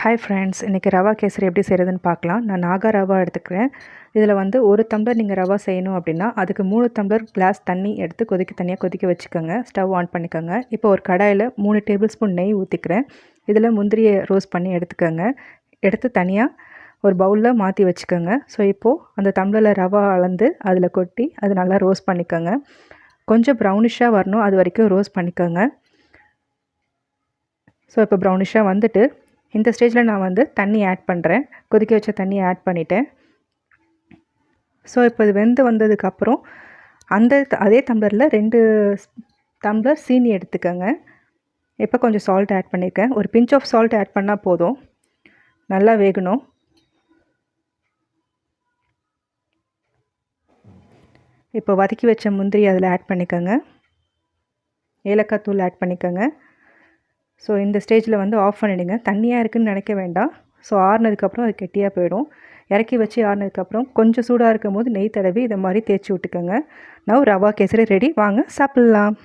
Hi friends, இன்றைக்கி ரவா கேசரி எப்படி செய்கிறதுன்னு பார்க்கலாம். நான் நாகா ரவா எடுத்துக்கிறேன். இதில் வந்து 1 டம்ளர் நீங்கள் ரவா செய்யணும் அப்படின்னா அதுக்கு 3 டம்ளர் கிளாஸ் தண்ணி எடுத்து தனியாக கொதிக்க வச்சுக்கோங்க. ஸ்டவ் ஆன் பண்ணிக்கோங்க. இப்போ ஒரு கடாயில் 3 டேபிள் ஸ்பூன் நெய் ஊற்றிக்கிறேன். இதில் முந்திரியை ரோஸ்ட் பண்ணி எடுத்துக்கோங்க. எடுத்து தனியாக ஒரு பவுலில் மாற்றி வச்சுக்கோங்க. ஸோ இப்போது அந்த டம்ளரில் ரவா அளந்து அதில் கொட்டி அது நல்லா ரோஸ்ட் பண்ணிக்கோங்க. கொஞ்சம் ப்ரௌனிஷாக வரணும், அது வரைக்கும் ரோஸ்ட் பண்ணிக்கோங்க. ஸோ இப்போ ப்ரௌனிஷாக வந்துட்டு இந்த ஸ்டேஜில் நான் வந்து தண்ணி ஆட் பண்ணுறேன். கொதிக்க வச்ச தண்ணியை ஆட் பண்ணிவிட்டேன். ஸோ இப்போ இது வெந்து வந்ததுக்கப்புறம் அதே டம்ளரில் 2 டம்ளர் சீனி எடுத்துக்கோங்க. இப்போ கொஞ்சம் சால்ட் ஆட் பண்ணியிருக்கேன். ஒரு பிஞ்ச் ஆஃப் சால்ட் ஆட் பண்ணால் போதும். நல்லா வேகணும். இப்போ வதக்கி வச்ச முந்திரி அதில் ஆட் பண்ணிக்கோங்க. ஏலக்காய் தூள் ஆட் பண்ணிக்கோங்க. ஸோ இந்த ஸ்டேஜில் வந்து ஆஃப் பண்ணிவிடுங்க. தண்ணியாக இருக்குதுன்னு நினைக்க வேண்டாம். ஸோ ஆறுனதுக்கப்புறம் அது கெட்டியாக போயிடும். இறக்கி வச்சு ஆறுனதுக்கப்புறம் கொஞ்சம் சூடாக இருக்கும் போது நெய் தடவி இதை மாதிரி தேய்ச்சி விட்டுக்கோங்க. நான் ரவா கேசரி ரெடி. வாங்க சாப்பிட்லாம்.